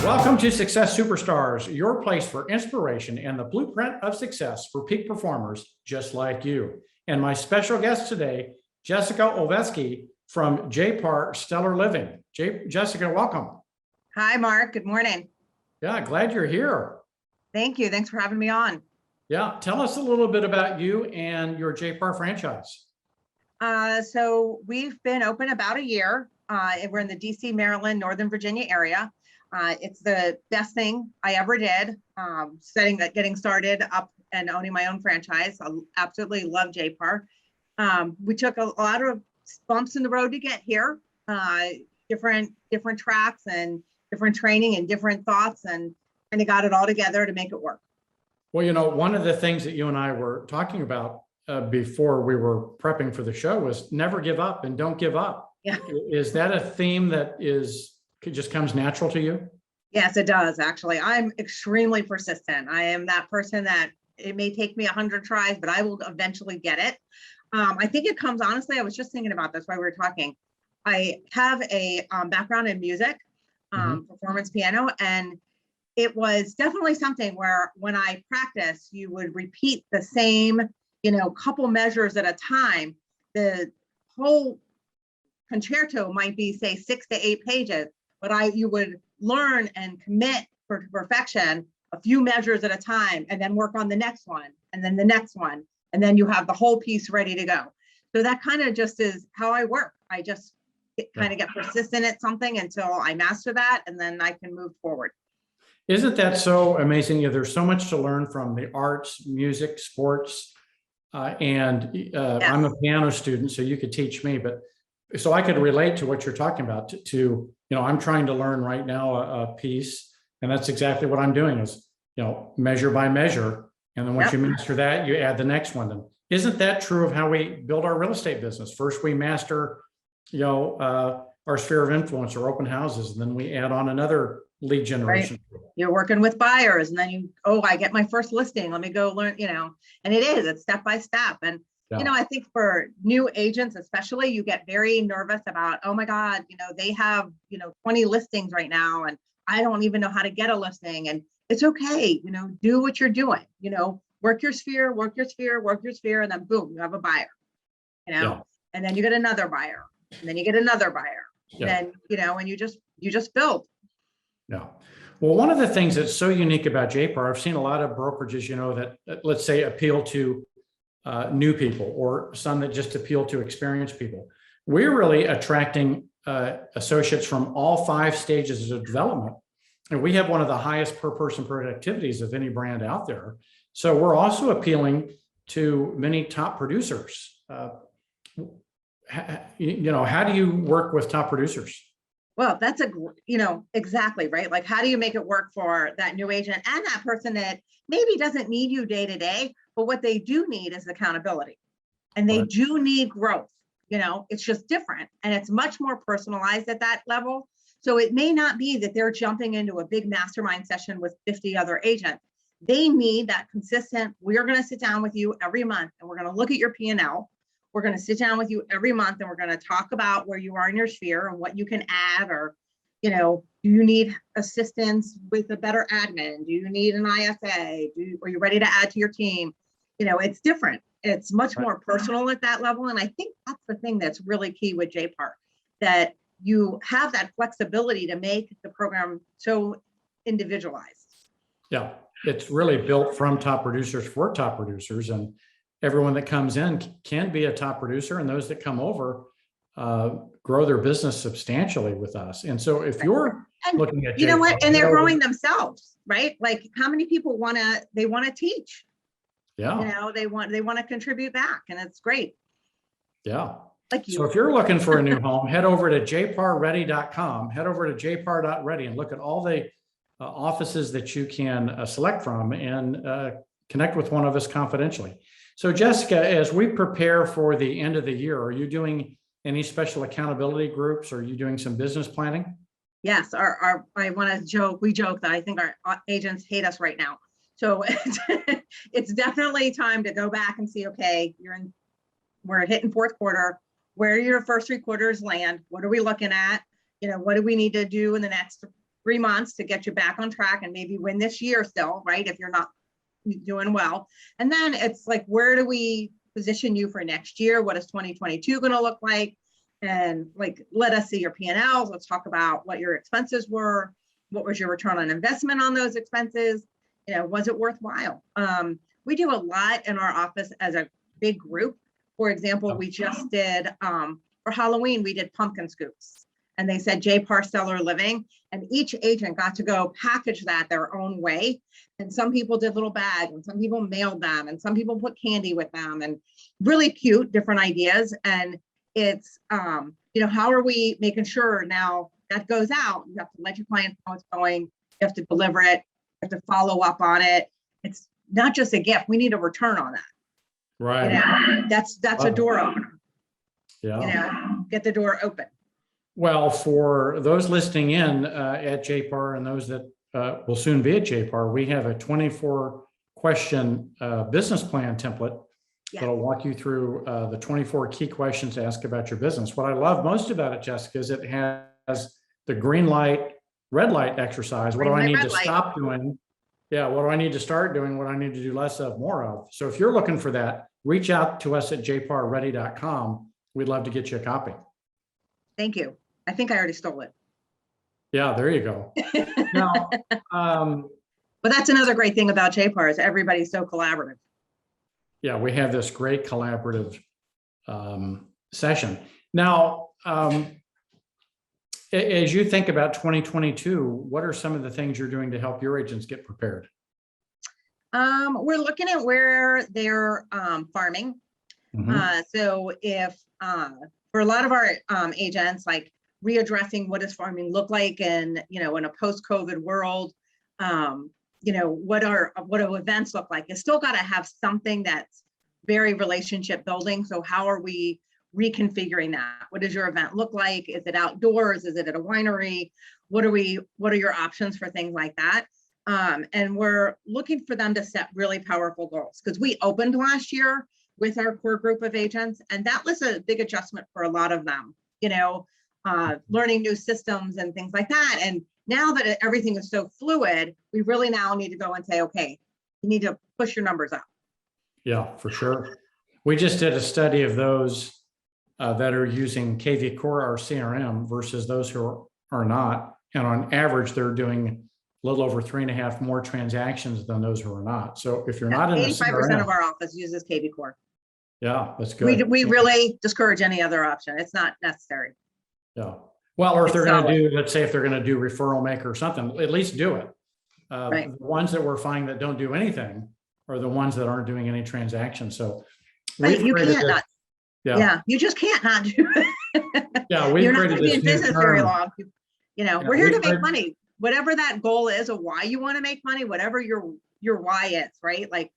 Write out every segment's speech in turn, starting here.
Welcome to Success Superstars, your place for inspiration and the blueprint of success for peak performers just like you. And my special guest today, Jessica Olevsky from JPAR Stellar Living. Jessica, welcome. Hi, Mark. Good morning. Yeah, glad you're here. Thank you. Thanks for having me on. Yeah, tell us a little bit about you and your JPAR franchise. So we've been open about a year. We're in the DC, Maryland, Northern Virginia area. It's the best thing I ever did, getting started up and owning my own franchise. I absolutely love JPAR. We took a lot of bumps in the road to get here, different tracks and different training and different thoughts, and kind of got it all together to make it work. Well, you know, one of the things that you and I were talking about before we were prepping for the show was never give up and don't give up. Yeah. Is that a theme that just comes natural to you? Yes, it does. Actually, I'm extremely persistent. I am that person that it may take me 100 tries, but I will eventually get it. I think it comes, honestly, I was just thinking about this while we were talking. I have a background in music, performance piano, and it was definitely something where when I practice, you would repeat the same, couple measures at a time. The whole concerto might be, say, 6 to 8 pages, but you would learn and commit to perfection a few measures at a time, and then work on the next one, and then the next one, and then you have the whole piece ready to go. So that kind of just is how I work. I just kind of get persistent at something until I master that, and then I can move forward. Isn't that so amazing? There's so much to learn from the arts, music, sports, and yes. I'm a piano student, so you could teach me, but so I could relate to what you're talking about. I'm trying to learn right now a piece, and that's exactly what I'm doing is, measure by measure. And then once you master that, you add the next one. And isn't that true of how we build our real estate business? First, we master, our sphere of influence or open houses, and then we add on another lead generation. Right. You're working with buyers, and then I get my first listing. Let me go learn, and it's step by step. And I think for new agents, especially, you get very nervous about, oh my God, they have, 20 listings right now, and I don't even know how to get a listing. And it's okay, do what you're doing, work your sphere, and then boom, you have a buyer, and then you get another buyer, and then you get another buyer, and then, and you just build. Yeah. Well, one of the things that's so unique about JPAR, I've seen a lot of brokerages, that let's say appeal to new people, or some that just appeal to experienced people. We're really attracting associates from all 5 stages of development. And we have one of the highest per person productivities of any brand out there. So we're also appealing to many top producers. How do you work with top producers? Well, that's exactly right. Like, how do you make it work for that new agent and that person that maybe doesn't need you day to day, but what they do need is accountability, and they do need growth. It's just different, and it's much more personalized at that level. So it may not be that they're jumping into a big mastermind session with 50 other agents. They need that consistent, we're going to sit down with you every month, and we're going to look at your P&L. We're going to sit down with you every month, and we're going to talk about where you are in your sphere and what you can add, or, do you need assistance with a better admin? Do you need an ISA? Are you ready to add to your team? It's different. It's much more personal at that level. And I think that's the thing that's really key with JPAR, that you have that flexibility to make the program so individualized. Yeah, it's really built from top producers for top producers, and everyone that comes in can be a top producer, and those that come over grow their business substantially with us. And so if you're looking at, and they're growing themselves, right? Like, how many people want to teach? Yeah. They want to contribute back, and it's great. Yeah. Like you. So if you're looking for a new home, head over to jparready.com, head over to jpar.ready, and look at all the offices that you can select from, and connect with one of us confidentially. So Jessica, as we prepare for the end of the year, are you doing any special accountability groups? Or are you doing some business planning? Yes, I want to joke. We joke that I think our agents hate us right now. So it's definitely time to go back and see, okay, we're hitting 4th quarter. Where your first 3 quarters land? What are we looking at? What do we need to do in the next 3 months to get you back on track and maybe win this year still, right? If you're not doing well. And then it's like, where do we position you for next year? What is 2022 going to look like? And like, let us see your P&Ls. Let's talk about what your expenses were. What was your return on investment on those expenses? You know, was it worthwhile? We do a lot in our office as a big group. For example, we just did, for Halloween, we did pumpkin scoops. And they said JPAR Stellar Living, and each agent got to go package that their own way. And some people did little bags, and some people mailed them, and some people put candy with them, and really cute, different ideas. And it's, you know, how are we making sure now that goes out? You have to let your clients know it's going. You have to deliver it. You have to follow up on it. It's not just a gift. We need a return on that. Right. You know, that's a door opener. Yeah. You know, get the door open. Well, for those listening in at JPAR and those that will soon be at JPAR, we have a 24 question business plan template that'll walk you through the 24 key questions to ask about your business. What I love most about it, Jessica, is it has the green light, red light exercise. What do I need to stop doing? Yeah, what do I need to start doing? What do I need to do less of, more of? So if you're looking for that, reach out to us at jparready.com. We'd love to get you a copy. Thank you. I think I already stole it. Yeah, there you go. Now, but that's another great thing about JPAR is everybody's so collaborative. Yeah, we have this great collaborative session. Now, as you think about 2022, what are some of the things you're doing to help your agents get prepared? We're looking at where they're farming. So if for a lot of our agents, like readdressing what does farming look like and, you know, in a post-COVID world, you know, what do events look like? It's still got to have something that's very relationship building. So how are we reconfiguring that? What does your event look like? Is it outdoors? Is it at a winery? What are your options for things like that? And we're looking for them to set really powerful goals, because we opened last year with our core group of agents, and that was a big adjustment for a lot of them, you know, learning new systems and things like that. And now that everything is so fluid, we really now need to go and say, okay, you need to push your numbers up. Yeah, for sure. We just did a study of those that are using KV Core, our CRM, versus those who are not. And on average, they're doing a little over 3.5 more transactions than those who are not. So if you're not in 85% of our office uses KV Core. Yeah, that's good. We really discourage any other option. It's not necessary. Yeah. Well, or if they're going to do, let's say if they're going to do referral maker or something, at least do it. Right. The ones that we're finding that don't do anything are the ones that aren't doing any transactions. So right, you can't not. Yeah, you just can't not do it. Yeah, you're not going to be in business very long. You know, we're here to make money. Whatever that goal is, or why you want to make money, whatever your why is, right? Like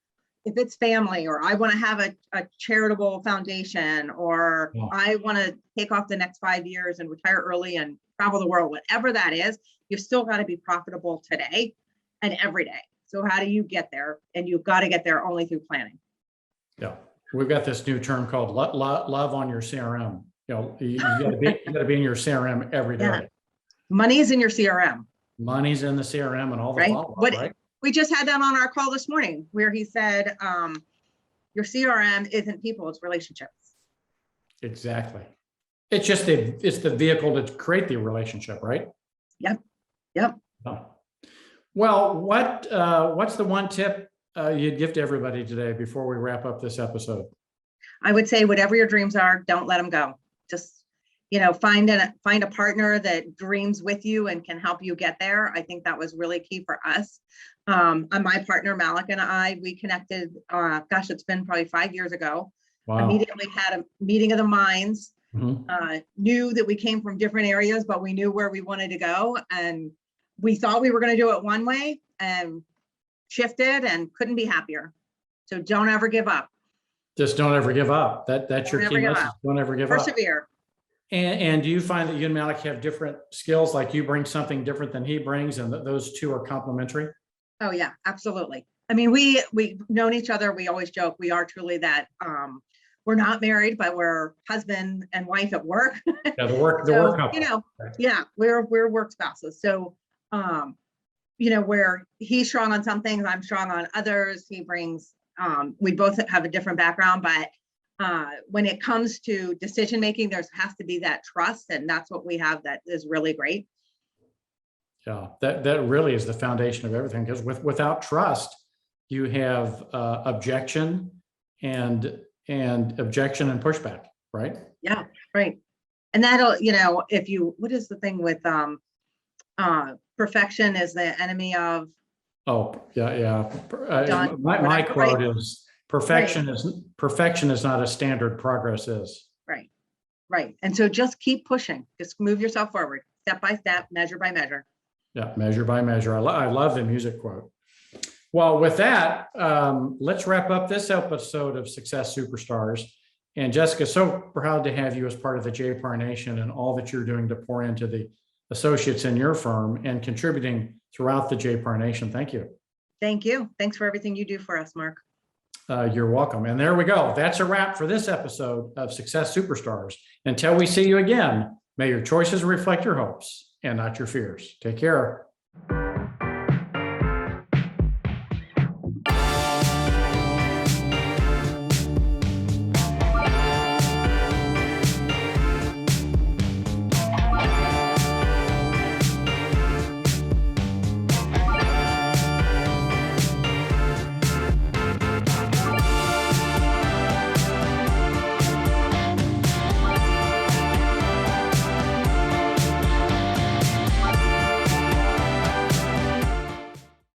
if it's family, or I want to have a charitable foundation, or I want to take off the next 5 years and retire early and travel the world, whatever that is, you've still got to be profitable today and every day. So how do you get there? And you've got to get there only through planning. Yeah. We've got this new term called love on your CRM. You know, you got to be in your CRM every day. Yeah. Money's in your CRM. Money's in the CRM and all the right? follow-up, right? We just had that on our call this morning, where he said, your CRM isn't people, it's relationships. Exactly. It's just it's the vehicle to create the relationship, right? Yep. Oh. Well, what's the one tip you'd give to everybody today before we wrap up this episode? I would say whatever your dreams are, don't let them go. Just, you know, find a partner that dreams with you and can help you get there. I think that was really key for us. My partner, Malik, and I, we connected, gosh, it's been probably 5 years ago. Wow. Immediately had a meeting of the minds, knew that we came from different areas, but we knew where we wanted to go. And we thought we were going to do it one way and shifted and couldn't be happier. So don't ever give up. Just don't ever give up. That's your key message. Don't ever give up. Persevere. And do you find that you and Malik have different skills, like you bring something different than he brings, and that those two are complementary? Oh yeah, absolutely. I mean, we've known each other. We always joke we are truly that. We're not married, but we're husband and wife at work. Yeah, the work so, couple. You know, yeah, we're work spouses. So where he's strong on some things, I'm strong on others. He brings, we both have a different background, but when it comes to decision making, there has to be that trust, and that's what we have that is really great. Yeah, that really is the foundation of everything, because without trust, you have objection and pushback, right? Yeah, right. And that'll, if you, what is the thing with perfection is the enemy of Oh, yeah. done, My whatever, quote right? is perfection is not a standard, progress is. Right, right. And so just keep pushing, just move yourself forward, step by step, measure by measure. Yeah, measure by measure. I love the music quote. Well, with that, let's wrap up this episode of Success Superstars. And Jessica, so proud to have you as part of the JPAR Nation and all that you're doing to pour into the associates in your firm and contributing throughout the JPAR Nation. Thank you. Thank you. Thanks for everything you do for us, Mark. You're welcome. And there we go. That's a wrap for this episode of Success Superstars. Until we see you again, may your choices reflect your hopes and not your fears. Take care.